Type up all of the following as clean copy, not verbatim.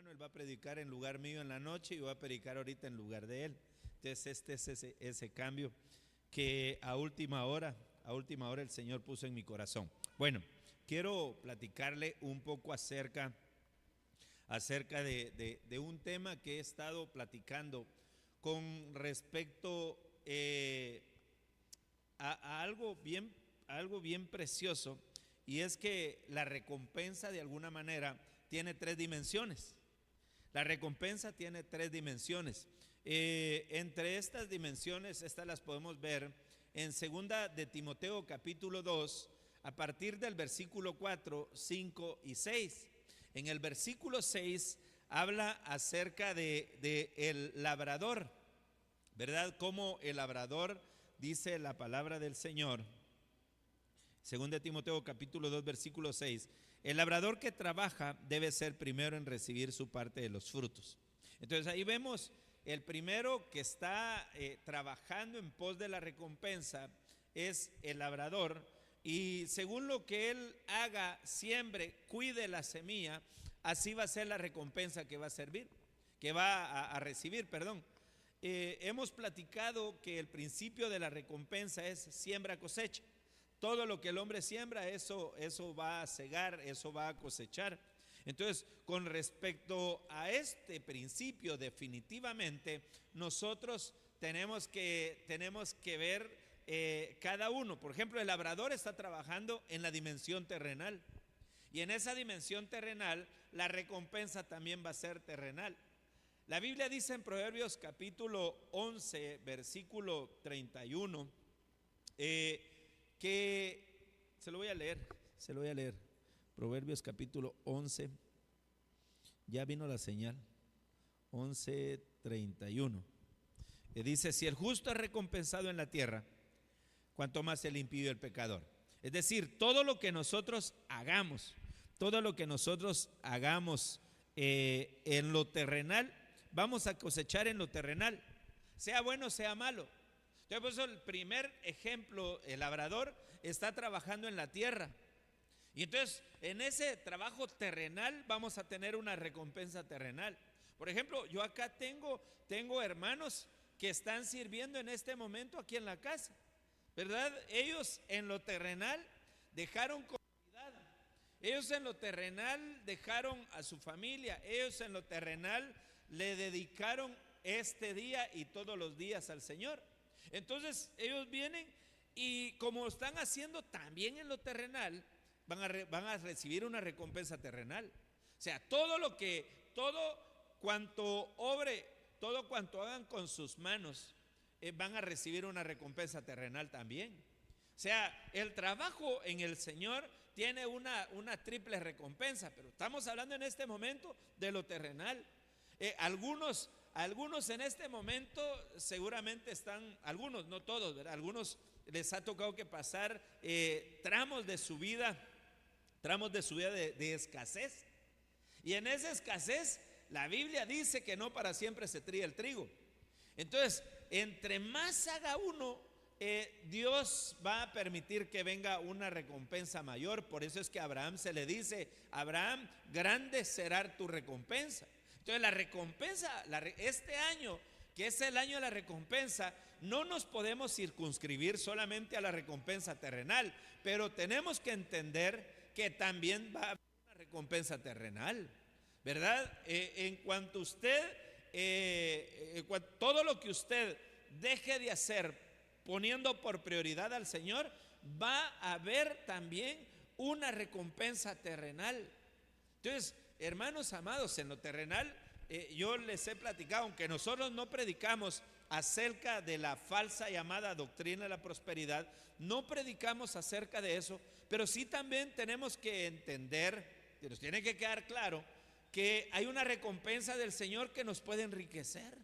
hermano, él va a predicar en lugar mío en la noche y voy a predicar ahorita en lugar de él. Entonces este es ese cambio que a última hora el Señor puso en mi corazón. Bueno, quiero platicarle un poco acerca de un tema que he estado platicando con respecto a algo bien precioso, y es que la recompensa de alguna manera tiene tres dimensiones. La recompensa tiene tres dimensiones. Entre estas dimensiones, estas las podemos ver en 2 de Timoteo capítulo 2, a partir del versículo 4, 5 y 6. En el versículo 6 habla acerca de el labrador, ¿verdad? Como el labrador, dice la palabra del Señor. 2 de Timoteo capítulo 2, versículo 6. El labrador que trabaja debe ser primero en recibir su parte de los frutos. Entonces ahí vemos el primero que está trabajando en pos de la recompensa es el labrador, y según lo que él haga, siembre, cuide la semilla, así va a ser la recompensa que va a recibir. Hemos platicado que el principio de la recompensa es siembra cosecha. Todo lo que el hombre siembra, eso va a segar, eso va a cosechar. Entonces, con respecto a este principio, definitivamente nosotros tenemos que ver cada uno. Por ejemplo, el labrador está trabajando en la dimensión terrenal, y en esa dimensión terrenal la recompensa también va a ser terrenal. La Biblia dice en Proverbios capítulo 11, versículo 31, que se lo voy a leer. Proverbios capítulo 11, ya vino la señal, 11:31, que dice: si el justo es recompensado en la tierra, cuanto más el impío y el pecador. Es decir, todo lo que nosotros hagamos en lo terrenal, vamos a cosechar en lo terrenal, sea bueno, sea malo. Entonces, por eso el primer ejemplo, el labrador está trabajando en la tierra, y entonces en ese trabajo terrenal vamos a tener una recompensa terrenal. Por ejemplo, yo acá tengo hermanos que están sirviendo en este momento aquí en la casa, ¿verdad? Ellos en lo terrenal dejaron comunidad, ellos en lo terrenal dejaron a su familia, ellos en lo terrenal le dedicaron este día y todos los días al Señor. Entonces ellos vienen y como están haciendo también en lo terrenal, van a recibir una recompensa terrenal. O sea, todo cuanto obre, todo cuanto hagan con sus manos, van a recibir una recompensa terrenal también. O sea, el trabajo en el Señor tiene una triple recompensa, pero estamos hablando en este momento de lo terrenal. Algunos en este momento seguramente están, algunos, no todos, ¿verdad? Algunos les ha tocado que pasar tramos de su vida de escasez, y en esa escasez la Biblia dice que no para siempre se trilla el trigo. Entonces, entre más haga uno, Dios va a permitir que venga una recompensa mayor. Por eso es que a Abraham se le dice: Abraham, grande será tu recompensa. Entonces la recompensa, este año, que es el año de la recompensa, no nos podemos circunscribir solamente a la recompensa terrenal, pero tenemos que entender que también va a haber una recompensa terrenal, ¿verdad? En cuanto usted, todo lo que usted deje de hacer poniendo por prioridad al Señor, va a haber también una recompensa terrenal. Entonces, hermanos amados, en lo terrenal, yo les he platicado, aunque nosotros no predicamos acerca de la falsa llamada doctrina de la prosperidad, no predicamos acerca de eso, pero sí también tenemos que entender, que nos tiene que quedar claro, que hay una recompensa del Señor que nos puede enriquecer,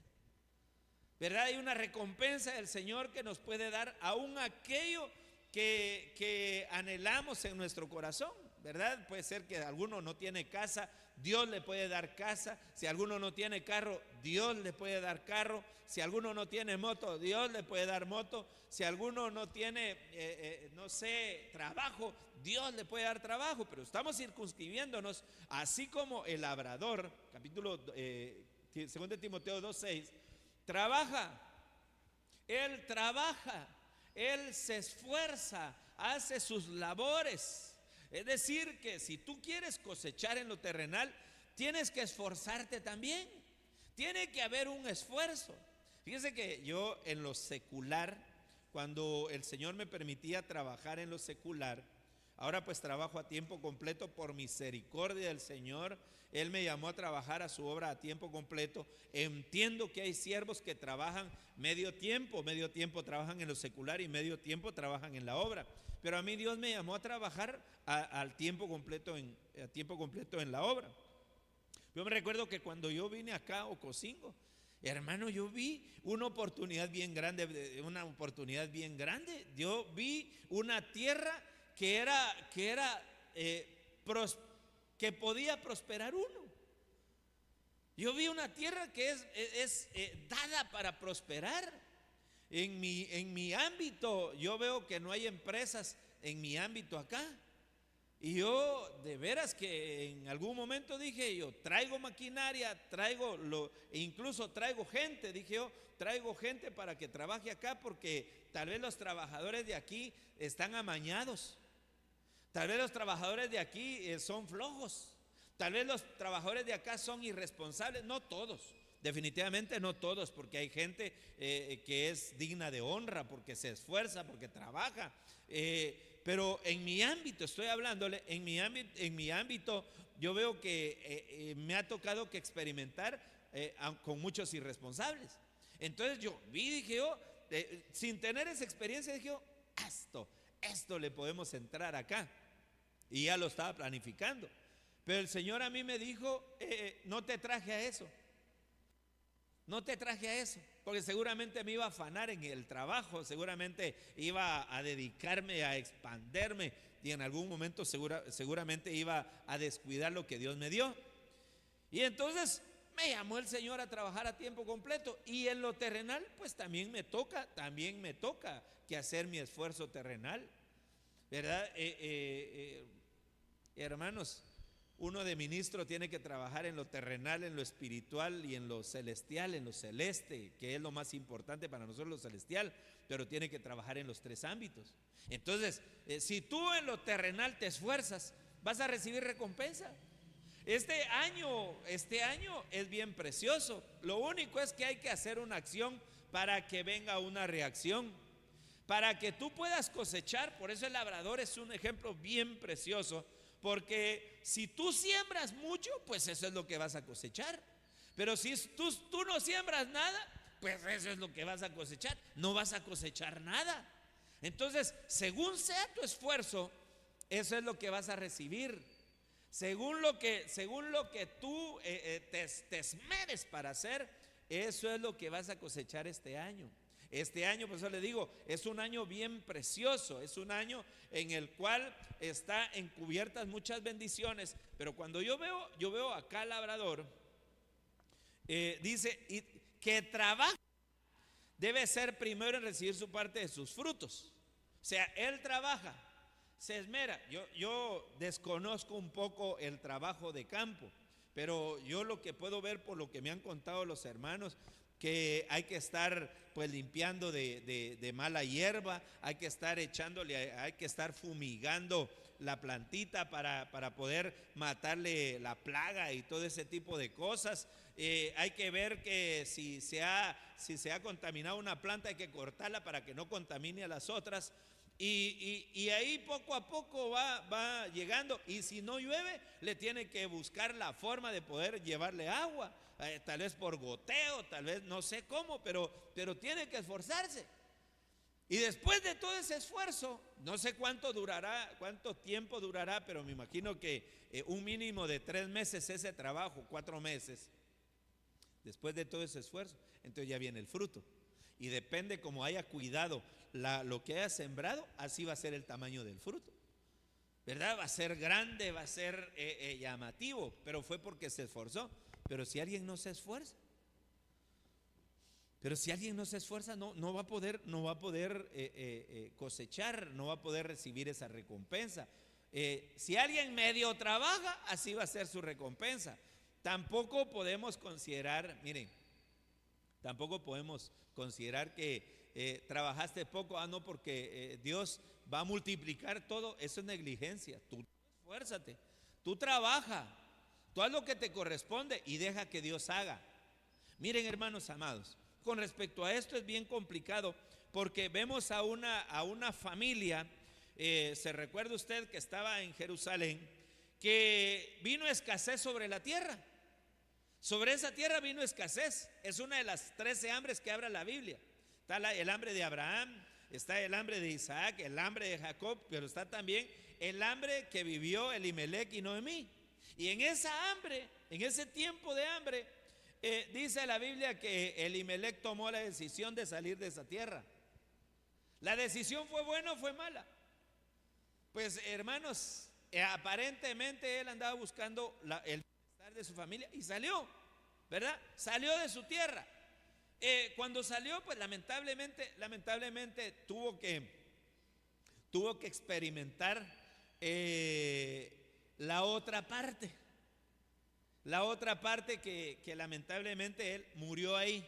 ¿verdad? Hay una recompensa del Señor que nos puede dar aún aquello que anhelamos en nuestro corazón, ¿verdad? Puede ser que alguno no tiene casa, Dios le puede dar casa. Si alguno no tiene carro, Dios le puede dar carro. Si alguno no tiene moto, Dios le puede dar moto. Si alguno no tiene, no sé, trabajo, Dios le puede dar trabajo. Pero estamos circunscribiéndonos, así como el labrador, capítulo 2 Timoteo 2:6, trabaja. Él trabaja, él se esfuerza, hace sus labores. Es decir, que si tú quieres cosechar en lo terrenal, tienes que esforzarte también. Tiene que haber un esfuerzo. Fíjense que yo en lo secular, cuando el Señor me permitía trabajar en lo secular, ahora pues trabajo a tiempo completo por misericordia del Señor. Él me llamó a trabajar a su obra a tiempo completo. Entiendo que hay siervos que trabajan medio tiempo trabajan en lo secular y medio tiempo trabajan en la obra. Pero a mí Dios me llamó a trabajar a tiempo completo en la obra. Yo me recuerdo que cuando yo vine acá a Ocosingo, hermano, yo vi una oportunidad bien grande, Yo vi una tierra que podía prosperar uno. Yo vi una tierra que es dada para prosperar. En mi ámbito, yo veo que no hay empresas en mi ámbito acá. Y yo de veras que en algún momento dije, yo traigo maquinaria, incluso traigo gente, dije yo, traigo gente para que trabaje acá, porque tal vez los trabajadores de aquí están amañados. Tal vez los trabajadores de aquí son flojos. Tal vez los trabajadores de acá son irresponsables. No todos, definitivamente no todos, porque hay gente que es digna de honra, porque se esfuerza, porque trabaja. Pero en mi ámbito, estoy hablándole, en mi ámbito yo veo que me ha tocado que experimentar con muchos irresponsables. Entonces yo vi, dije yo, sin tener esa experiencia, dije yo, esto le podemos entrar acá. Y ya lo estaba planificando. Pero el Señor a mí me dijo, no te traje a eso. No te traje a eso, porque seguramente me iba a afanar en el trabajo, seguramente iba a dedicarme a expanderme y en algún momento seguramente iba a descuidar lo que Dios me dio. Y entonces me llamó el Señor a trabajar a tiempo completo, y en lo terrenal pues también me toca que hacer mi esfuerzo terrenal, ¿verdad? Hermanos, uno de ministro tiene que trabajar en lo terrenal, en lo espiritual y en lo celestial, en lo celeste, que es lo más importante para nosotros, lo celestial, pero tiene que trabajar en los tres ámbitos. Entonces, si tú en lo terrenal te esfuerzas, vas a recibir recompensa. Este año es bien precioso. Lo único es que hay que hacer una acción para que venga una reacción, para que tú puedas cosechar. Por eso el labrador es un ejemplo bien precioso. Porque si tú siembras mucho, pues eso es lo que vas a cosechar. Pero si tú no siembras nada, pues eso es lo que vas a cosechar. No vas a cosechar nada. Entonces, según sea tu esfuerzo, eso es lo que vas a recibir. Según lo que tú te esmeres para hacer, eso es lo que vas a cosechar este año. Este año, por eso le digo, es un año bien precioso, es un año en el cual está encubiertas muchas bendiciones. Pero cuando yo veo acá al labrador, dice que trabaja, debe ser primero en recibir su parte de sus frutos. O sea, él trabaja, se esmera. Yo desconozco un poco el trabajo de campo, pero yo lo que puedo ver por lo que me han contado los hermanos, que hay que estar pues limpiando de mala hierba, hay que estar hay que estar fumigando la plantita para poder matarle la plaga y todo ese tipo de cosas. Hay que ver que si se ha contaminado una planta, hay que cortarla para que no contamine a las otras. Y ahí poco a poco va llegando. Y si no llueve, le tiene que buscar la forma de poder llevarle agua, tal vez por goteo, tal vez no sé cómo, pero tiene que esforzarse. Y después de todo ese esfuerzo, no sé cuánto tiempo durará, pero me imagino que un mínimo de 3 meses ese trabajo, 4 meses. Después de todo ese esfuerzo, entonces ya viene el fruto. Y depende cómo haya cuidado lo que haya sembrado, así va a ser el tamaño del fruto. ¿verdad? Va a ser grande, va a ser llamativo, pero fue porque se esforzó. Pero si alguien no se esfuerza, no va a poder, cosechar, no va a poder recibir esa recompensa. Si alguien medio trabaja, así va a ser su recompensa. Tampoco podemos considerar, miren, que trabajaste poco, no, porque Dios va a multiplicar todo. Eso es negligencia. Tú esfuérzate, tú trabaja, tú haz lo que te corresponde y deja que Dios haga. Miren, hermanos amados, con respecto a esto es bien complicado, porque vemos a una familia, se recuerda usted que estaba en Jerusalén, que vino escasez sobre la tierra. Sobre esa tierra vino escasez. Es una de las 13 hambres que habla la Biblia. Está el hambre de Abraham, está el hambre de Isaac, el hambre de Jacob, pero está también el hambre que vivió Elimelec y Noemí. Y en esa hambre, en ese tiempo de hambre, dice la Biblia que Elimelec tomó la decisión de salir de esa tierra. ¿La decisión fue buena o fue mala? Pues, hermanos, aparentemente él andaba buscando el bienestar de su familia y salió, ¿verdad? Salió de su tierra. Cuando salió, pues lamentablemente tuvo que experimentar la otra parte que lamentablemente él murió ahí.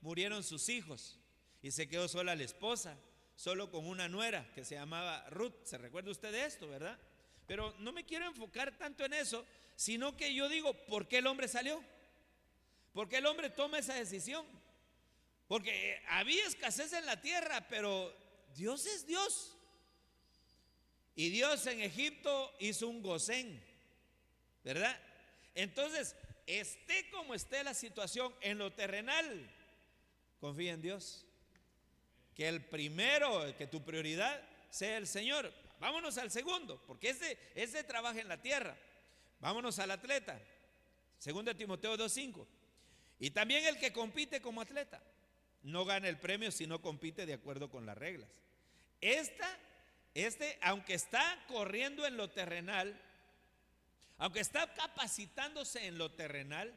Murieron sus hijos y se quedó sola la esposa, solo con una nuera que se llamaba Ruth. ¿Se recuerda usted de esto, verdad? Pero no me quiero enfocar tanto en eso, sino que yo digo, ¿por qué el hombre salió? ¿Por qué el hombre toma esa decisión? Porque había escasez en la tierra, pero Dios es Dios. Y Dios en Egipto hizo un Gosén, ¿verdad? Entonces, esté como esté la situación en lo terrenal, confía en Dios. Que tu prioridad sea el Señor. Vámonos al segundo, porque ese trabaja en la tierra. Vámonos al atleta. 2 Timoteo 2:5. Y también el que compite como atleta no gana el premio si no compite de acuerdo con las reglas. Aunque está corriendo en lo terrenal, aunque está capacitándose en lo terrenal,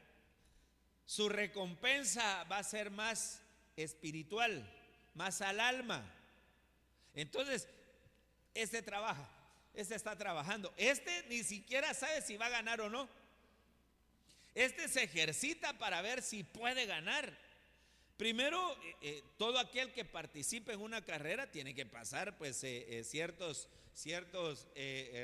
su recompensa va a ser más espiritual, más al alma. Entonces, trabaja, está trabajando. Ni siquiera sabe si va a ganar o no. Se ejercita para ver si puede ganar. Primero, todo aquel que participe en una carrera tiene que pasar pues ciertos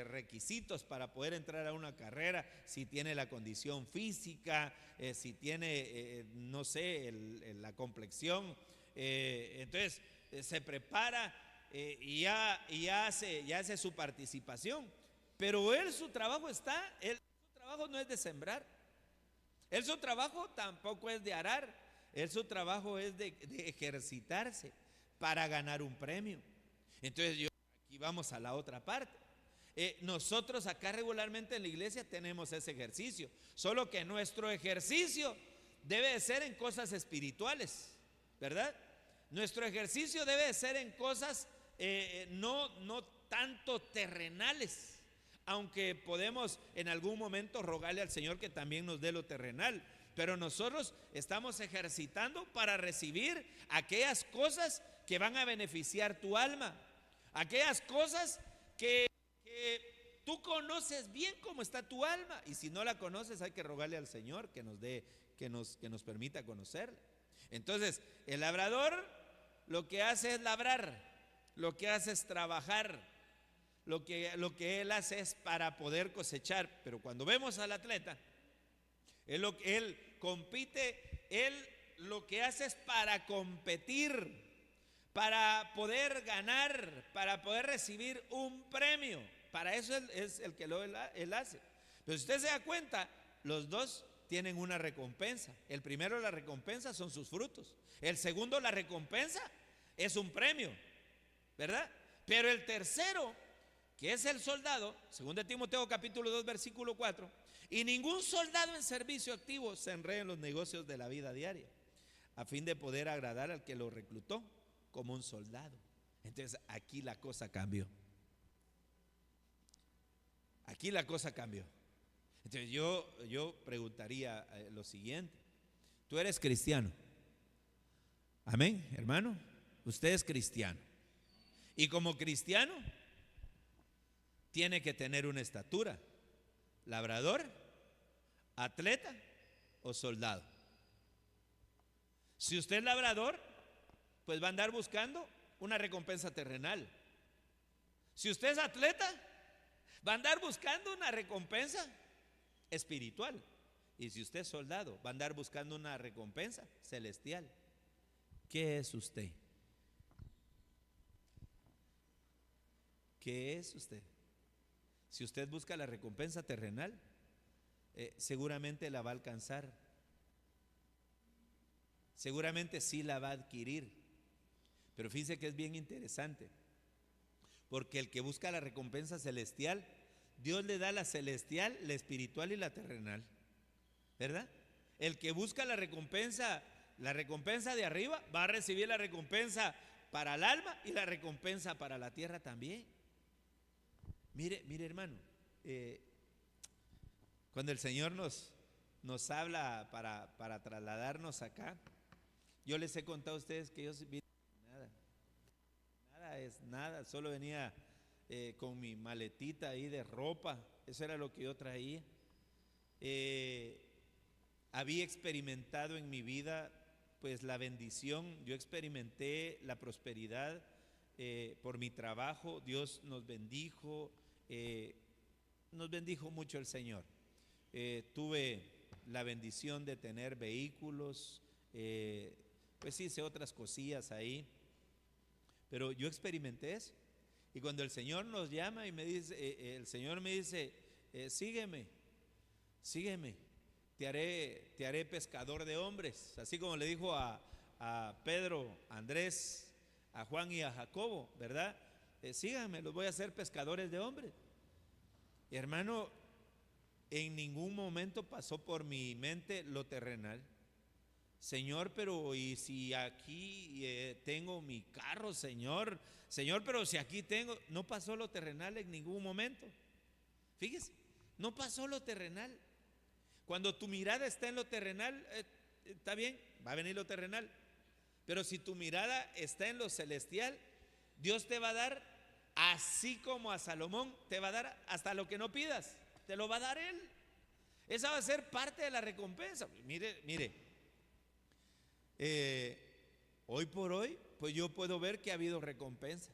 requisitos para poder entrar a una carrera. Si tiene la condición física, si tiene, no sé, la complexión, entonces se prepara y ya hace su participación. Pero su trabajo no es de sembrar. Su trabajo tampoco es de arar. Su trabajo es de ejercitarse para ganar un premio. Entonces aquí vamos a la otra parte. Nosotros acá regularmente en la iglesia tenemos ese ejercicio, solo que nuestro ejercicio debe de ser en cosas espirituales, ¿verdad? Nuestro ejercicio debe de ser en cosas no tanto terrenales, aunque podemos en algún momento rogarle al Señor que también nos dé lo terrenal. Pero nosotros estamos ejercitando para recibir aquellas cosas que van a beneficiar tu alma, aquellas cosas que tú conoces bien cómo está tu alma, y si no la conoces hay que rogarle al Señor que nos permita conocerla. Entonces, el labrador lo que hace es labrar, lo que hace es trabajar, lo que él hace es para poder cosechar. Pero cuando vemos al atleta, él compite, él lo que hace es para competir, para poder ganar, para poder recibir un premio. Para eso es el que él hace. Pero si usted se da cuenta, los dos tienen una recompensa. El primero, la recompensa son sus frutos. El segundo, la recompensa es un premio, ¿verdad? Pero el tercero, que es el soldado, 2 Timoteo capítulo 2 versículo 4, y ningún soldado en servicio activo se enrede en los negocios de la vida diaria, a fin de poder agradar al que lo reclutó como un soldado. Entonces aquí la cosa cambió. Aquí la cosa cambió. Entonces yo preguntaría lo siguiente. Tú eres cristiano. Amén, hermano. Usted es cristiano. Y como cristiano, tiene que tener una estatura. Labrador, atleta o soldado. Si usted es labrador, pues va a andar buscando una recompensa terrenal. Si usted es atleta, va a andar buscando una recompensa espiritual. Y si usted es soldado, va a andar buscando una recompensa celestial. ¿Qué es usted? ¿Qué es usted? Si usted busca la recompensa terrenal, seguramente la va a alcanzar. Seguramente sí la va a adquirir. Pero fíjese que es bien interesante, porque el que busca la recompensa celestial, Dios le da la celestial, la espiritual y la terrenal, ¿verdad? El que busca la recompensa de arriba, va a recibir la recompensa para el alma y la recompensa para la tierra también. Mire hermano, cuando el Señor nos habla para trasladarnos acá, yo les he contado a ustedes que yo vine nada, solo venía con mi maletita ahí de ropa, eso era lo que yo traía. Había experimentado en mi vida pues la bendición, yo experimenté la prosperidad por mi trabajo. Dios nos bendijo mucho el Señor. Tuve la bendición de tener vehículos, pues hice otras cosillas ahí, pero yo experimenté eso. Y cuando el Señor nos llama y me dice, el Señor me dice, sígueme, te haré pescador de hombres, así como le dijo a Pedro, a Andrés, a Juan y a Jacobo, ¿verdad? Síganme, los voy a hacer pescadores de hombres. Y hermano, en ningún momento pasó por mi mente lo terrenal. Señor, pero ¿y si aquí tengo mi carro, Señor, pero si aquí tengo? No pasó lo terrenal en ningún momento. Fíjese, no pasó lo terrenal. Cuando tu mirada está en lo terrenal, está bien, va a venir lo terrenal. Pero si tu mirada está en lo celestial, Dios te va a dar, así como a Salomón, te va a dar hasta lo que no pidas, te lo va a dar Él. Esa va a ser parte de la recompensa. Mire, hoy por hoy, pues yo puedo ver que ha habido recompensa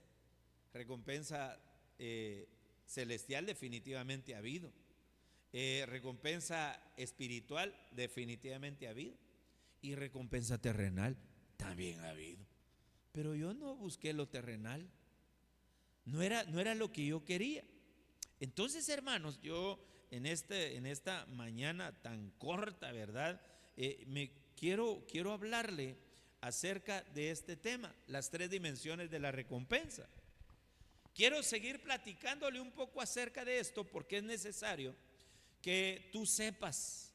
celestial definitivamente ha habido, recompensa espiritual definitivamente ha habido, y recompensa terrenal también ha habido. Pero yo no busqué lo terrenal, no era lo que yo quería. Entonces, hermanos, yo en esta mañana tan corta, ¿verdad? Quiero hablarle acerca de este tema, las tres dimensiones de la recompensa. Quiero seguir platicándole un poco acerca de esto, porque es necesario que tú sepas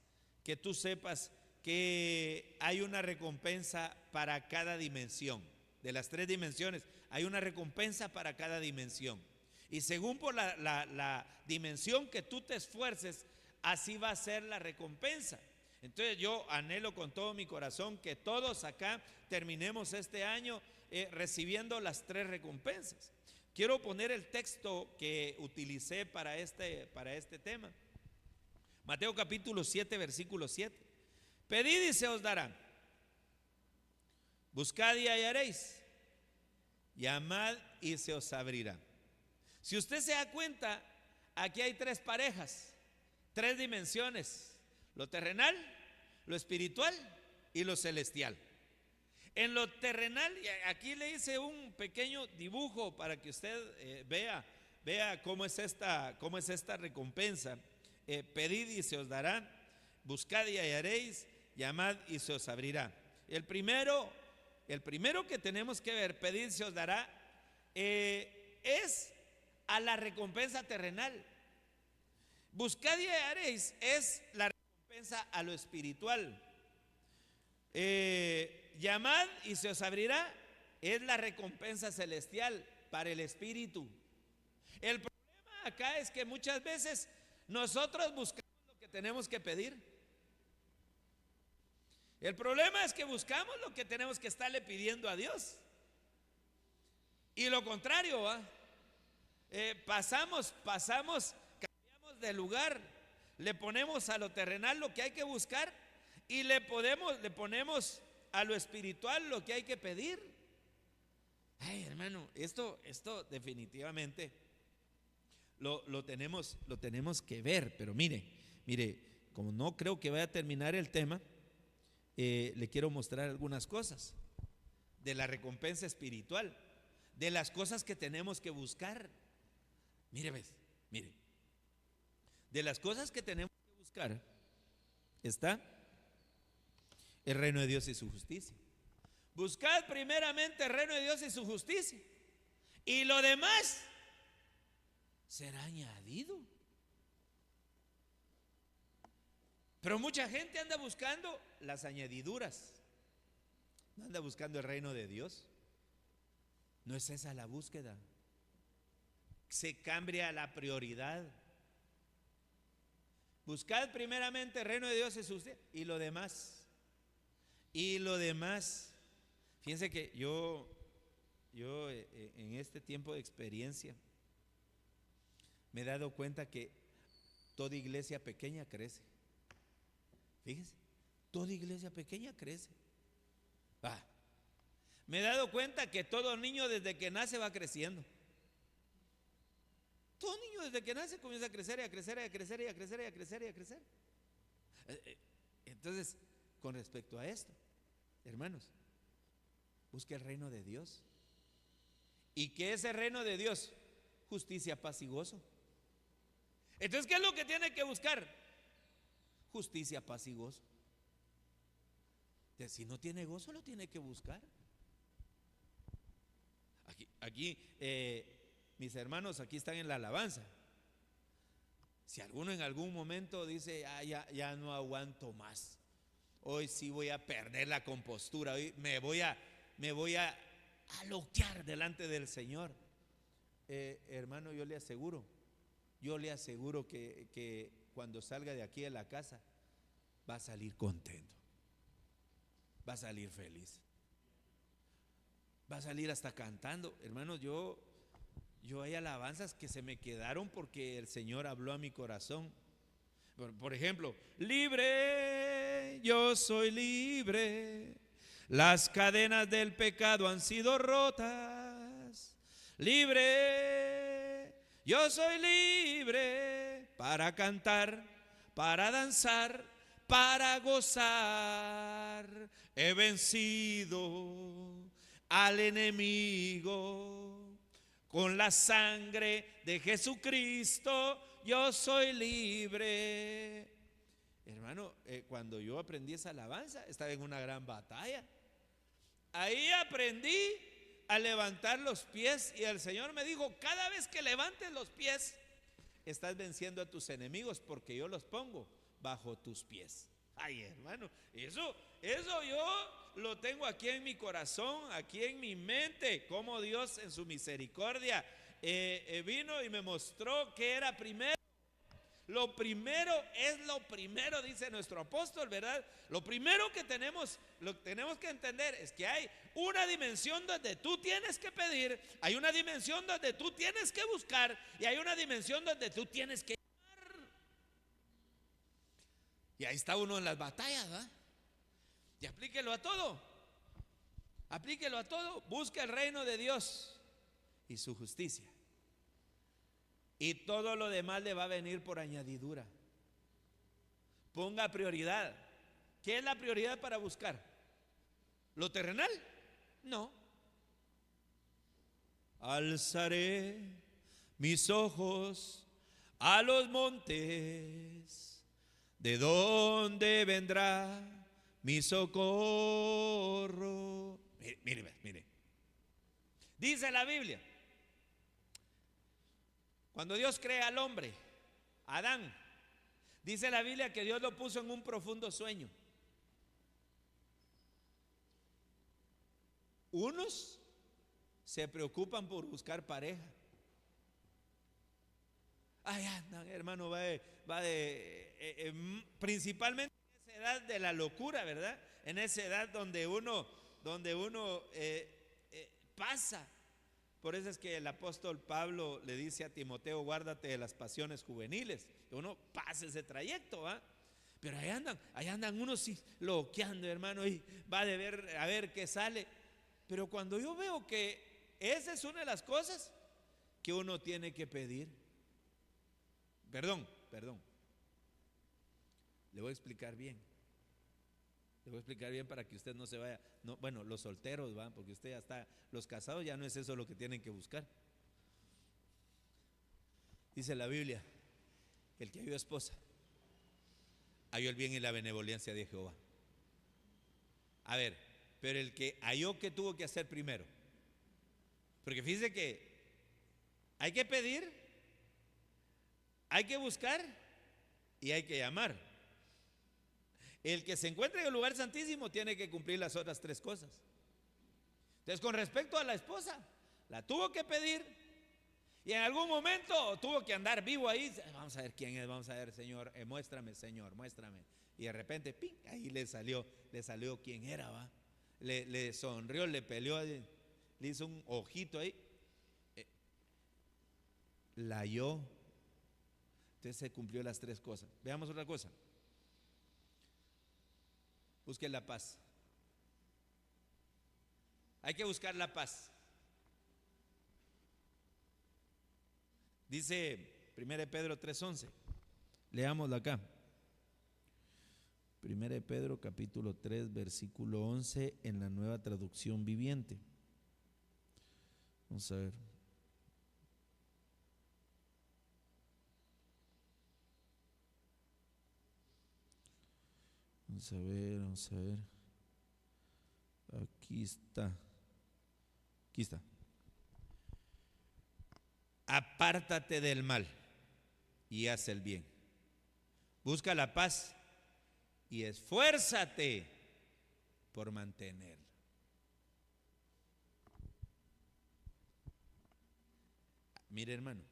que hay una recompensa para cada dimensión. De las tres dimensiones, hay una recompensa para cada dimensión. Y según por la dimensión que tú te esfuerces, así va a ser la recompensa. Entonces yo anhelo con todo mi corazón que todos acá terminemos este año recibiendo las tres recompensas. Quiero poner el texto que utilicé para este tema. Mateo capítulo 7, versículo 7. Pedid y se os dará. Buscad y hallaréis. Llamad y se os abrirá. Si usted se da cuenta, aquí hay tres parejas, tres dimensiones: lo terrenal, lo espiritual y lo celestial. En lo terrenal, aquí le hice un pequeño dibujo para que usted vea cómo es esta recompensa. Pedid y se os dará, buscad y hallaréis, llamad y se os abrirá. El primero que tenemos que ver, pedid y se os dará, es a la recompensa terrenal. Buscad y hallaréis es la recompensa a lo espiritual. Llamad y se os abrirá es la recompensa celestial para el espíritu. El problema acá es que muchas veces nosotros buscamos lo que tenemos que pedir. El problema es que buscamos lo que tenemos que estarle pidiendo a Dios. Y lo contrario, ¿va? Cambiamos de lugar, le ponemos a lo terrenal lo que hay que buscar y le ponemos a lo espiritual lo que hay que pedir. Ay, hermano, esto definitivamente lo tenemos que ver. Pero mire, como no creo que vaya a terminar el tema, le quiero mostrar algunas cosas de la recompensa espiritual, de las cosas que tenemos que buscar. Mire, de las cosas que tenemos que buscar está el reino de Dios y su justicia. Buscad primeramente el reino de Dios y su justicia, y lo demás será añadido. Pero mucha gente anda buscando las añadiduras, no anda buscando el reino de Dios. No es esa la búsqueda. Se cambia la prioridad. Buscad primeramente el reino de Dios y su justicia, y lo demás. Fíjense que yo en este tiempo de experiencia me he dado cuenta que toda iglesia pequeña crece. Fíjense, toda iglesia pequeña crece. Me he dado cuenta que todo niño desde que nace va creciendo. Todo niño desde que nace comienza a crecer y a crecer y a crecer y a crecer y a crecer y a crecer. Entonces, con respecto a esto, hermanos, busque el reino de Dios. ¿Y qué es el reino de Dios? Justicia, paz y gozo. Entonces, ¿qué es lo que tiene que buscar? Justicia, paz y gozo. Si no tiene gozo, lo tiene que buscar. Aquí mis hermanos aquí están en la alabanza. Si alguno en algún momento dice, ya no aguanto más, hoy sí voy a perder la compostura, hoy me voy a aloquear delante del Señor, hermano, yo le aseguro que cuando salga de aquí de la casa va a salir contento, va a salir feliz, va a salir hasta cantando. Hermanos, yo hay alabanzas que se me quedaron porque el Señor habló a mi corazón. Por ejemplo, libre, yo soy libre, las cadenas del pecado han sido rotas. Libre, yo soy libre para cantar, para danzar, para gozar. He vencido al enemigo. Con la sangre de Jesucristo yo soy libre. Hermano, cuando yo aprendí esa alabanza, estaba en una gran batalla. Ahí aprendí a levantar los pies y el Señor me dijo, cada vez que levantes los pies, estás venciendo a tus enemigos porque yo los pongo bajo tus pies. Ay, hermano, eso yo lo tengo aquí en mi corazón, aquí en mi mente, como Dios en su misericordia vino y me mostró que era primero. Lo primero es lo primero, dice nuestro apóstol, ¿verdad? Lo primero que tenemos que entender es que hay una dimensión donde tú tienes que pedir, hay una dimensión donde tú tienes que buscar y hay una dimensión donde tú tienes que llamar. Y ahí está uno en las batallas, ¿verdad? Y aplíquelo a todo. Busque el reino de Dios y su justicia. Y todo lo demás le va a venir por añadidura. Ponga prioridad. ¿Qué es la prioridad para buscar? ¿Lo terrenal? No. Alzaré mis ojos a los montes. ¿De dónde vendrá mi socorro? Mire. Dice la Biblia, cuando Dios crea al hombre, Adán, dice la Biblia que Dios lo puso en un profundo sueño. Unos se preocupan por buscar pareja. Ay, andan, hermano, principalmente en esa edad de la locura, ¿verdad? En esa edad donde uno pasa. Por eso es que el apóstol Pablo le dice a Timoteo: guárdate de las pasiones juveniles. Uno pasa ese trayecto, ¿va? Pero ahí andan unos sí, loqueando, hermano, y va a ver qué sale. Pero cuando yo veo que esa es una de las cosas que uno tiene que pedir. Perdón. Le voy a explicar bien. Para que usted no se vaya. No, bueno, los solteros van, porque usted ya está. Los casados ya no es eso lo que tienen que buscar. Dice la Biblia: el que halló esposa halló el bien y la benevolencia de Jehová. A ver, pero el que halló, ¿qué tuvo que hacer primero? Porque fíjese que hay que pedir, hay que buscar y hay que llamar. El que se encuentra en el lugar santísimo tiene que cumplir las otras tres cosas. Entonces, con respecto a la esposa, la tuvo que pedir y en algún momento tuvo que andar vivo ahí. Vamos a ver quién es, vamos a ver, Señor, muéstrame, Señor, muéstrame. Y de repente, ¡ping!, ahí le salió quién era, ¿va? Le sonrió, le peleó, le hizo un ojito ahí. La halló. Entonces se cumplió las tres cosas. Veamos otra cosa. Busque la paz. Hay que buscar la paz. Dice 1 Pedro 3:11. Leámoslo acá. 1 Pedro capítulo 3 versículo 11 en la Nueva Traducción Viviente. Vamos a ver. Vamos a ver. Aquí está. Apártate del mal y haz el bien. Busca la paz y esfuérzate por mantenerla. Mire, hermano,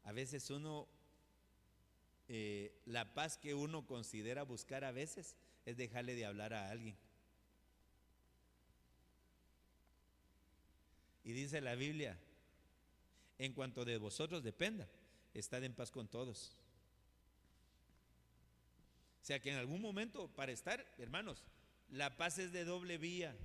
a veces la paz que uno considera buscar a veces es dejarle de hablar a alguien. Y dice la Biblia: en cuanto de vosotros dependa, estad en paz con todos. O sea que en algún momento, para estar, hermanos, la paz es de doble vía.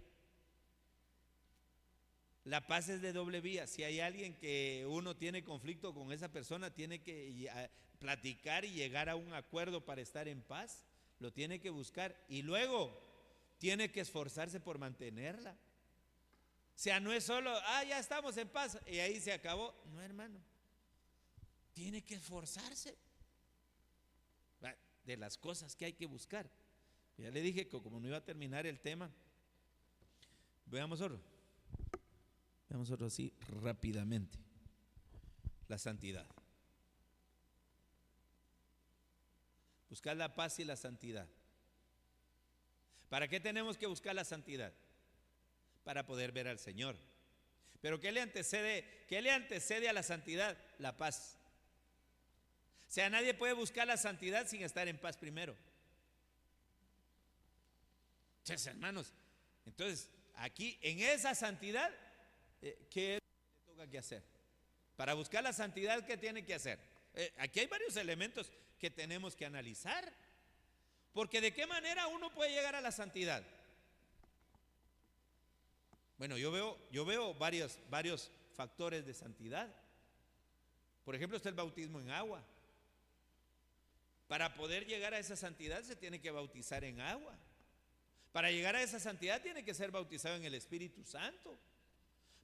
La paz es de doble vía. Si hay alguien que uno tiene conflicto con esa persona, tiene que platicar y llegar a un acuerdo para estar en paz. Lo tiene que buscar y luego tiene que esforzarse por mantenerla. O sea, no es solo, ya estamos en paz y ahí se acabó. No, hermano. Tiene que esforzarse de las cosas que hay que buscar. Ya le dije que como no iba a terminar el tema, veamos otro así rápidamente. La santidad. Buscar la paz y la santidad. ¿Para qué tenemos que buscar la santidad? Para poder ver al Señor. Pero ¿qué le antecede a la santidad? La paz. O sea, nadie puede buscar la santidad sin estar en paz primero. Entonces, hermanos, aquí en esa santidad, ¿qué es lo que le toca que hacer? Para buscar la santidad, ¿qué tiene que hacer? Aquí hay varios elementos que tenemos que analizar. Porque ¿de qué manera uno puede llegar a la santidad? Bueno, yo veo varios factores de santidad. Por ejemplo, está el bautismo en agua. Para poder llegar a esa santidad se tiene que bautizar en agua. Para llegar a esa santidad tiene que ser bautizado en el Espíritu Santo.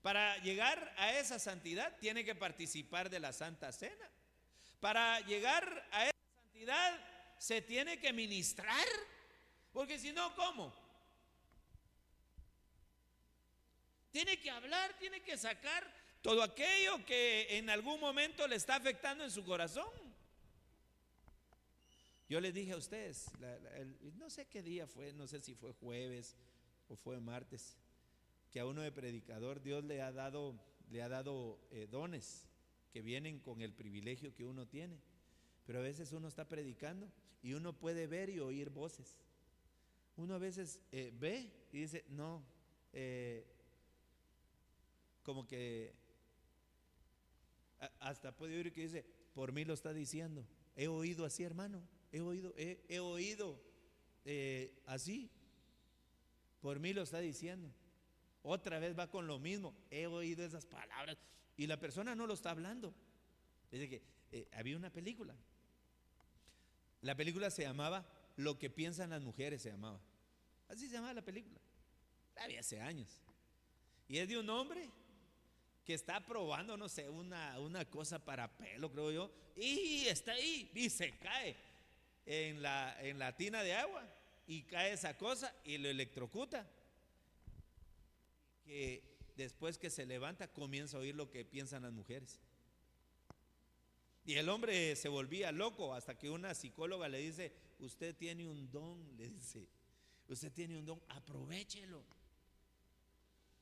Para llegar a esa santidad tiene que participar de la Santa Cena. Para llegar a esa santidad se tiene que ministrar. Porque si no, ¿cómo? Tiene que hablar, tiene que sacar todo aquello que en algún momento le está afectando en su corazón. Yo les dije a ustedes, no sé qué día fue, no sé si fue jueves o fue martes, que a uno de predicador Dios le ha dado dones. que vienen con el privilegio que uno tiene. Pero a veces uno está predicando y uno puede ver y oír voces. Uno a veces ve y dice, no, como que hasta puede oír que dice, por mí lo está diciendo. He oído así, hermano, he oído así, por mí lo está diciendo. Otra vez va con lo mismo, he oído esas palabras y la persona no lo está hablando. Dice que había una película. La película se llamaba Lo que piensan las mujeres, se llamaba. Así se llamaba la película. Había hace años. Y es de un hombre que está probando, no sé, una cosa para pelo, creo yo, y está ahí y se cae en la tina de agua y cae esa cosa y lo electrocuta. Que después que se levanta comienza a oír lo que piensan las mujeres. Y el hombre se volvía loco hasta que una psicóloga le dice, usted tiene un don, le dice, usted tiene un don, aprovéchelo.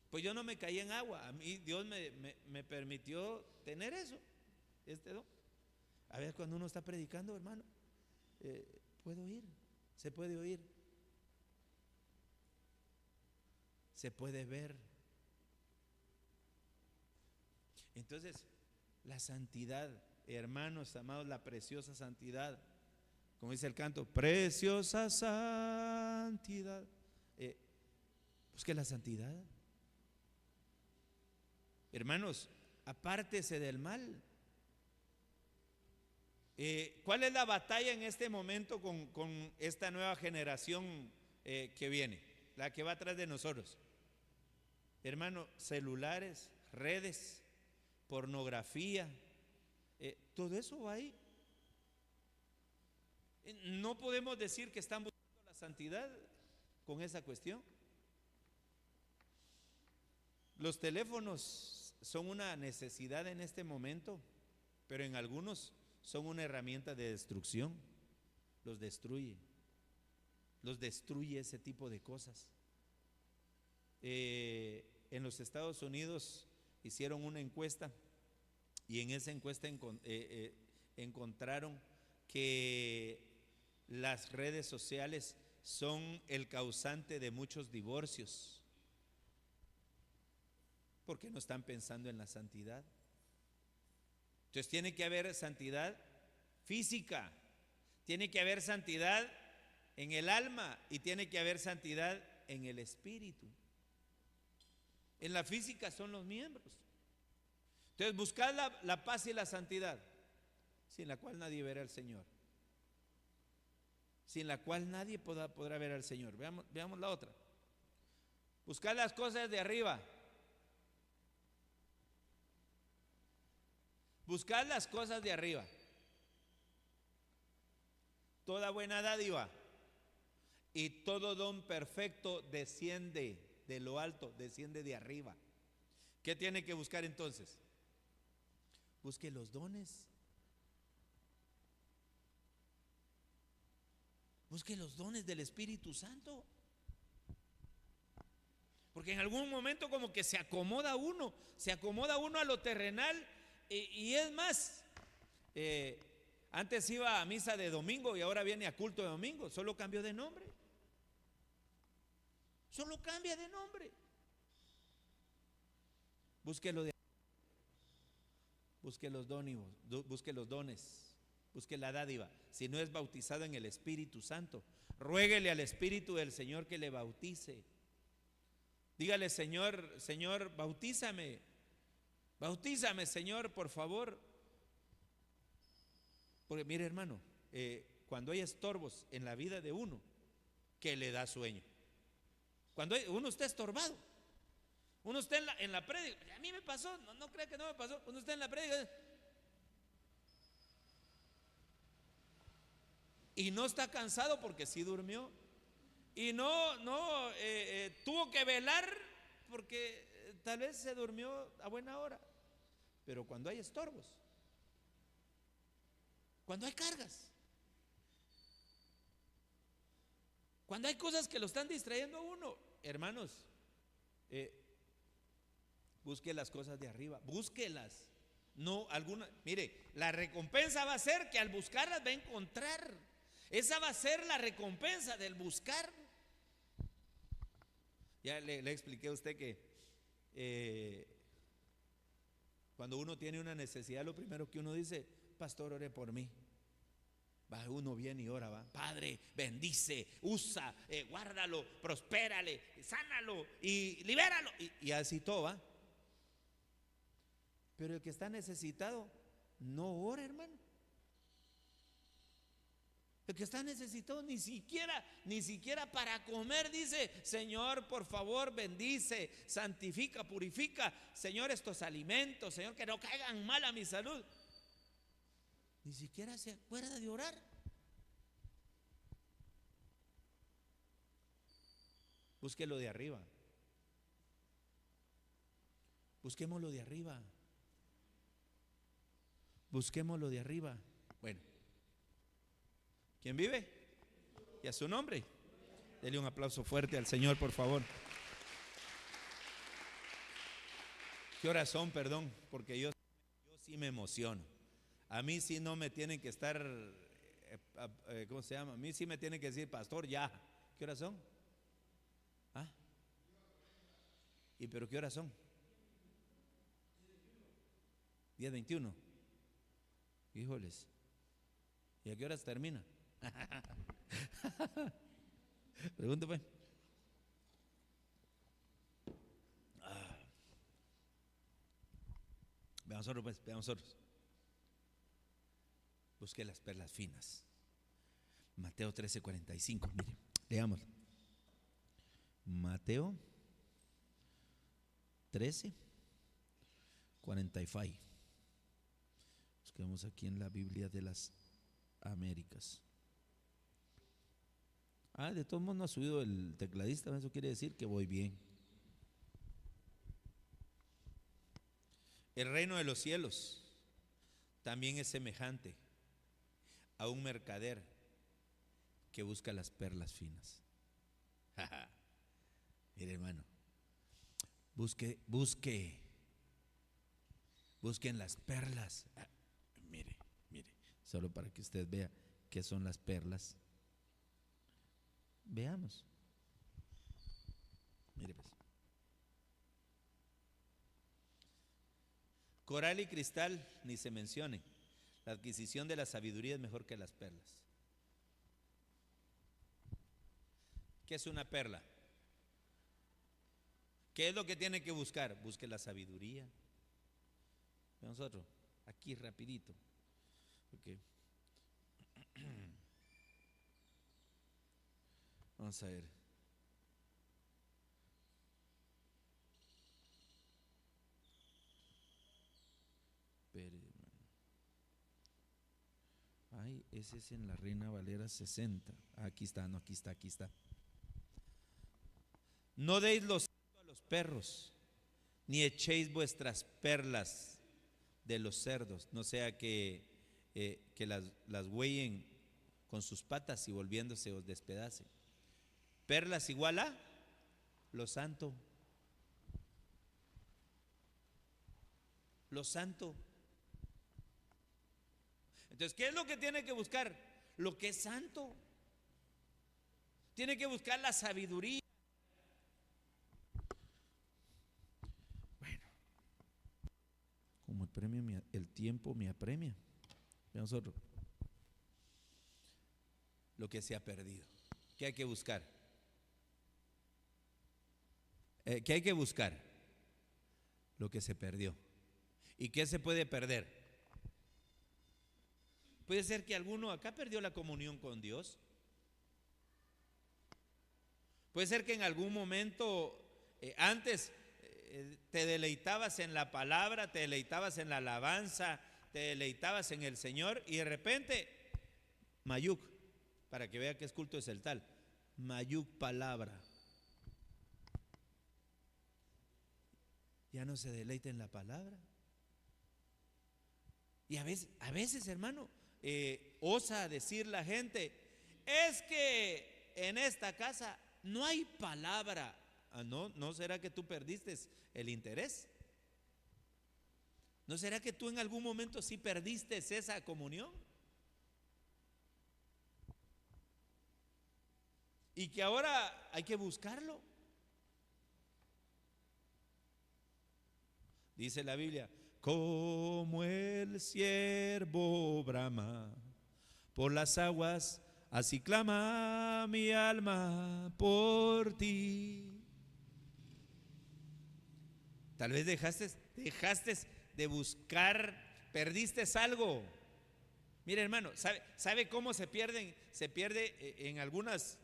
Pues yo no me caí en agua, a mí Dios me permitió tener eso, este don. A ver, cuando uno está predicando, hermano, puede oír, se puede oír, se puede ver. Entonces, la santidad, hermanos amados, la preciosa santidad, como dice el canto, preciosa santidad. Busque la santidad. Hermanos, apártese del mal. ¿Cuál es la batalla en este momento con esta nueva generación que viene? La que va atrás de nosotros. Hermano, celulares, redes, pornografía, todo eso va ahí. No podemos decir que están buscando la santidad con esa cuestión. Los teléfonos son una necesidad en este momento, pero en algunos son una herramienta de destrucción. Los destruye ese tipo de cosas. En los Estados Unidos hicieron una encuesta y en esa encuesta encontraron que las redes sociales son el causante de muchos divorcios, porque no están pensando en la santidad. Entonces tiene que haber santidad física, tiene que haber santidad en el alma y tiene que haber santidad en el espíritu. En la física son los miembros. Entonces buscad la paz y la santidad, sin la cual nadie verá al Señor. Sin la cual nadie podrá ver al Señor. Veamos la otra. Buscad las cosas de arriba. Buscad las cosas de arriba. Toda buena dádiva y todo don perfecto desciende de lo alto, desciende de arriba. ¿Qué tiene que buscar entonces? Busque los dones. Busque los dones del Espíritu Santo. Porque en algún momento como que se acomoda uno a lo terrenal. Y es más, antes iba a misa de domingo y ahora viene a culto de domingo. Solo cambió de nombre. Solo cambia de nombre. Busque los dones, busque la dádiva. Si no es bautizado en el Espíritu Santo, ruéguele al Espíritu del Señor que le bautice. Dígale, Señor, bautízame, Señor, por favor. Porque mire, hermano, cuando hay estorbos en la vida de uno, que le da sueño. Cuando uno está estorbado, uno está en la prédica. A mí me pasó, no crea que no me pasó. Uno está en la prédica y no está cansado porque sí durmió. Y no tuvo que velar porque tal vez se durmió a buena hora. Pero cuando hay estorbos, cuando hay cargas, cuando hay cosas que lo están distrayendo a uno, hermanos, busque las cosas de arriba, búsquelas. No, mire, la recompensa va a ser que al buscarlas va a encontrar. Esa va a ser la recompensa del buscar. Ya le expliqué a usted que cuando uno tiene una necesidad, lo primero que uno dice: pastor, ore por mí. Va, uno viene y ora, va: Padre, bendice, usa, guárdalo, prospérale, sánalo y libéralo. Y así todo va. Pero el que está necesitado no ora, hermano. El que está necesitado ni siquiera para comer dice: Señor, por favor, bendice, santifica, purifica, Señor, estos alimentos, Señor, que no caigan mal a mi salud. Ni siquiera se acuerda de orar. Búsquelo de arriba. Busquémoslo de arriba. Busquémoslo de arriba. Bueno, ¿quién vive? Y a su nombre. Dele un aplauso fuerte al Señor, por favor. ¿Qué horas son? Perdón, porque yo sí me emociono. A mí sí no me tienen que estar, ¿cómo se llama? A mí sí me tienen que decir: pastor, ya. ¿Qué horas son? ¿Ah? ¿Y pero qué horas son? 10:21. Híjoles. ¿Y a qué horas termina? Pregunta pues. Veamos nosotros pues, veamos nosotros. Busque las perlas finas. Mateo 13:45. Mire, leamos. Mateo 13:45. Busquemos aquí en la Biblia de las Américas. De todos modos no ha subido el tecladista. Eso quiere decir que voy bien. El reino de los cielos también es semejante a un mercader que busca las perlas finas. Mire, hermano, busquen las perlas. Mire, solo para que usted vea qué son las perlas. Veamos. Mire pues. Coral y cristal ni se mencionen. La adquisición de la sabiduría es mejor que las perlas. ¿Qué es una perla? ¿Qué es lo que tiene que buscar? Busque la sabiduría. Nosotros, aquí rapidito. Okay. Vamos a ver. Ay, ese es en la Reina Valera 60. Aquí está, no, aquí está. No deis los a los perros, ni echéis vuestras perlas de los cerdos, no sea que las huellen con sus patas y volviéndose os despedace. Perlas igual a lo santo. Lo santo. Entonces, ¿qué es lo que tiene que buscar? Lo que es santo. Tiene que buscar la sabiduría. Bueno, como el tiempo me apremia. Nosotros, lo que se ha perdido. ¿Qué hay que buscar? ¿Qué hay que buscar? Lo que se perdió. ¿Y qué se puede perder? Puede ser que alguno acá perdió la comunión con Dios. Puede ser que en algún momento antes te deleitabas en la palabra, te deleitabas en la alabanza, te deleitabas en el Señor y de repente, mayuk, para que vea qué culto es el tal, mayuk palabra. Ya no se deleita en la palabra. Y a veces, hermano, osa decir la gente: es que en esta casa no hay palabra. ¿No será que tú perdiste el interés? ¿No será que tú en algún momento sí perdiste esa comunión? Y que ahora hay que buscarlo. Dice la Biblia, como el ciervo brama por las aguas, así clama mi alma por ti. Tal vez dejaste de buscar, perdiste algo. Mire, hermano, ¿sabe cómo se pierde en algunas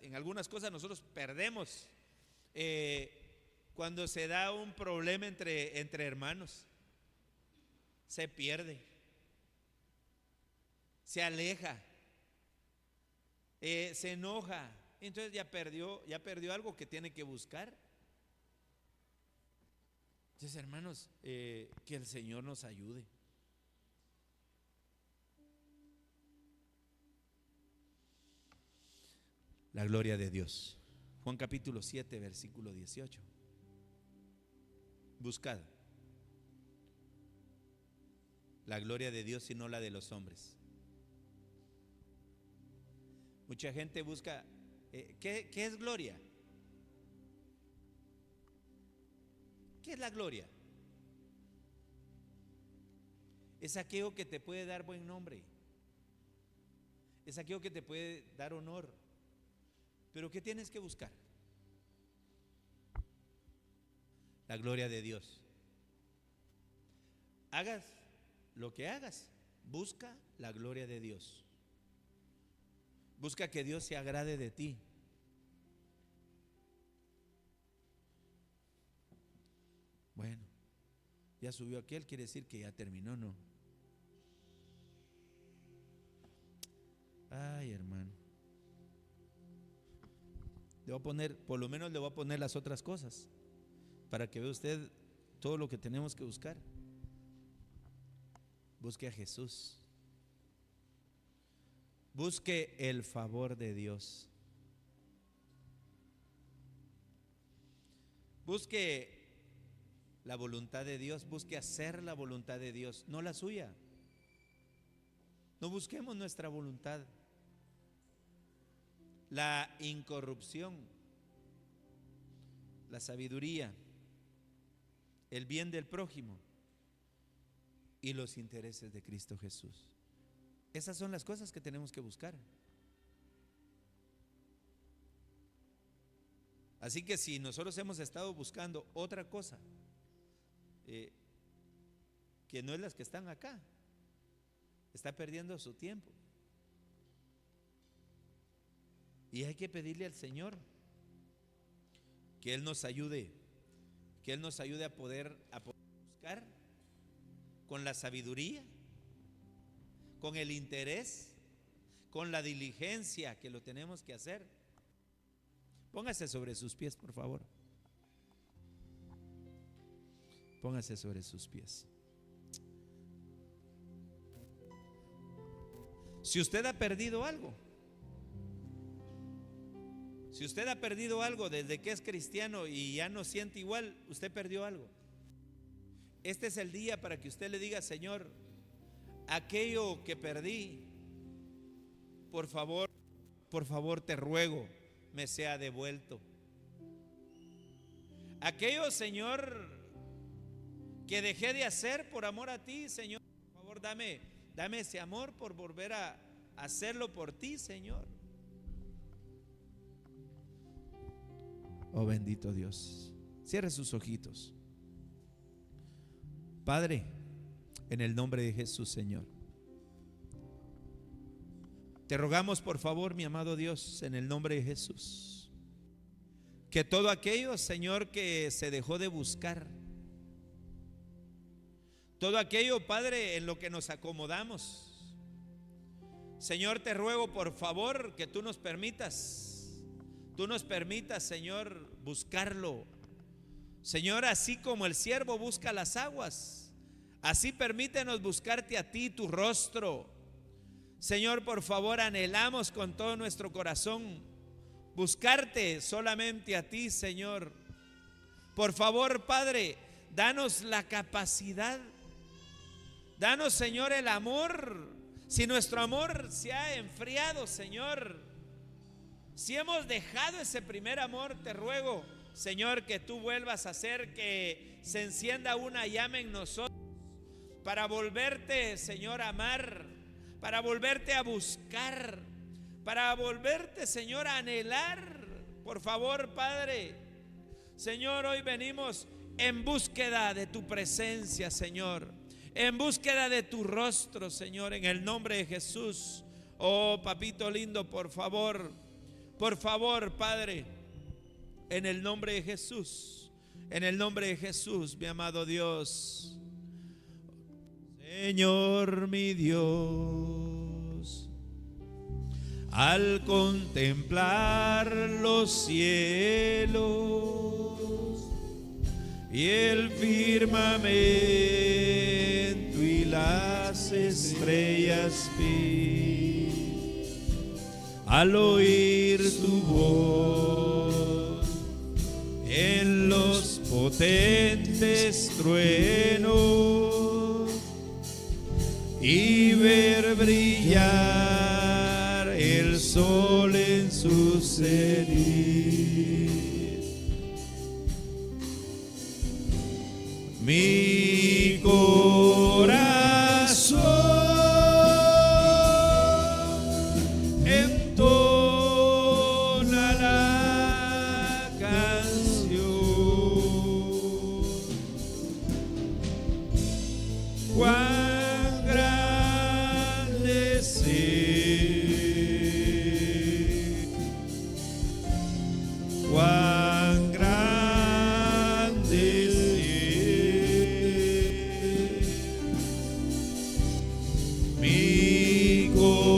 cosas? Nosotros perdemos cuando se da un problema entre hermanos. Se pierde, se aleja, se enoja. Entonces ya perdió algo que tiene que buscar. Entonces, hermanos, que el Señor nos ayude. La gloria de Dios. Juan capítulo 7, versículo 18. Buscad la gloria de Dios y no la de los hombres. Mucha gente busca, ¿qué es gloria? ¿Qué es la gloria? Es aquello que te puede dar buen nombre, es aquello que te puede dar honor. Pero ¿qué tienes que buscar? La gloria de Dios. Hagas lo que hagas, busca la gloria de Dios. Busca que Dios se agrade de ti. Bueno, ya subió aquel, quiere decir que ya terminó, ¿no? Ay, hermano. Le voy a poner, por lo menos le voy a poner las otras cosas, para que vea usted todo lo que tenemos que buscar. Busque a Jesús. Busque el favor de Dios. Busque la voluntad de Dios. Busque hacer la voluntad de Dios, no la suya. No busquemos nuestra voluntad. La incorrupción, la sabiduría, el bien del prójimo y los intereses de Cristo Jesús. Esas son las cosas que tenemos que buscar. Así que si nosotros hemos estado buscando otra cosa que no es las que están acá, está perdiendo su tiempo. Y hay que pedirle al Señor que Él nos ayude, a poder buscar con la sabiduría, con el interés, con la diligencia que lo tenemos que hacer. Póngase sobre sus pies, por favor. Póngase sobre sus pies. Si usted ha perdido algo, desde que es cristiano y ya no siente igual, usted perdió algo. Este es el día para que usted le diga: Señor, aquello que perdí, por favor te ruego, me sea devuelto. Aquello, Señor, que dejé de hacer por amor a ti, Señor, por favor dame ese amor por volver a hacerlo por ti, Señor. Oh, bendito Dios. Cierre sus ojitos. Padre, en el nombre de Jesús, Señor, te rogamos, por favor, mi amado Dios, en el nombre de Jesús, que todo aquello, Señor, que se dejó de buscar, todo aquello, Padre, en lo que nos acomodamos, Señor, te ruego, por favor, que tú nos permitas, Señor, buscarlo. Señor, así como el siervo busca las aguas, así permítenos buscarte a ti, tu rostro. Señor, por favor, anhelamos con todo nuestro corazón buscarte solamente a ti, Señor. Por favor, Padre, danos la capacidad Danos, Señor, el amor. Si nuestro amor se ha enfriado, Señor, si hemos dejado ese primer amor, te ruego, Señor, que tú vuelvas a hacer que se encienda una llama en nosotros para volverte, Señor, a amar, para volverte a buscar, para volverte, Señor, a anhelar. Por favor, Padre, Señor, hoy venimos en búsqueda de tu presencia, Señor, en búsqueda de tu rostro, Señor, en el nombre de Jesús. Oh, papito lindo, por favor, Padre, en el nombre de Jesús, en el nombre de Jesús, mi amado Dios. Señor mi Dios, al contemplar los cielos y el firmamento y las estrellas vi, al oír tu voz en los potentes truenos y ver brillar el sol en su cenit, mi corazón entona la canción. Cuán grande es Él, cuán grande es Él. Mi corazón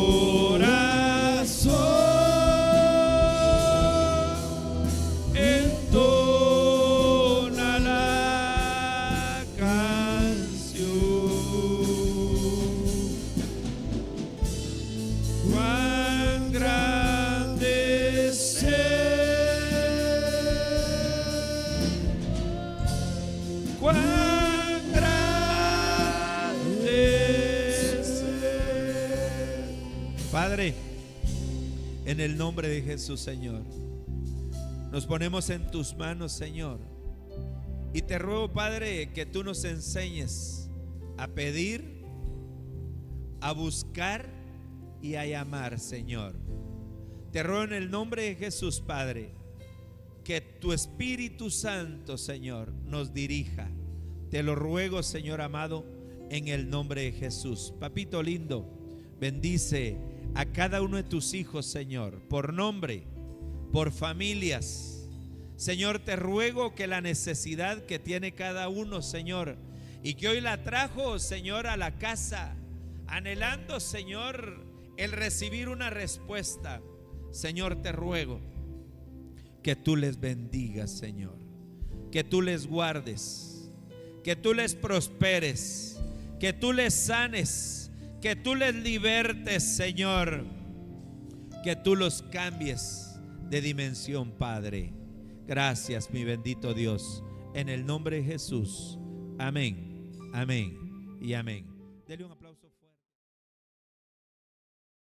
entona la canción. Cuán grande es Él, cuán grande es Él. Padre, en el nombre de Jesús, Señor, nos ponemos en tus manos, Señor, y te ruego, Padre, que tú nos enseñes a pedir, a buscar y a llamar, Señor. Te ruego en el nombre de Jesús, Padre, que tu Espíritu Santo, Señor, nos dirija. Te lo ruego, Señor amado, en el nombre de Jesús. Papito lindo, bendice a cada uno de tus hijos, Señor, por nombre, por familias. Señor, te ruego que la necesidad que tiene cada uno, Señor, y que hoy la trajo, Señor, a la casa, anhelando, Señor, el recibir una respuesta, Señor, te ruego que tú les bendigas, Señor, que tú les guardes, que tú les prosperes, que tú les sanes, que tú les libertes, Señor, que tú los cambies de dimensión, Padre. Gracias, mi bendito Dios, en el nombre de Jesús. Amén, amén y amén. Dele un aplauso.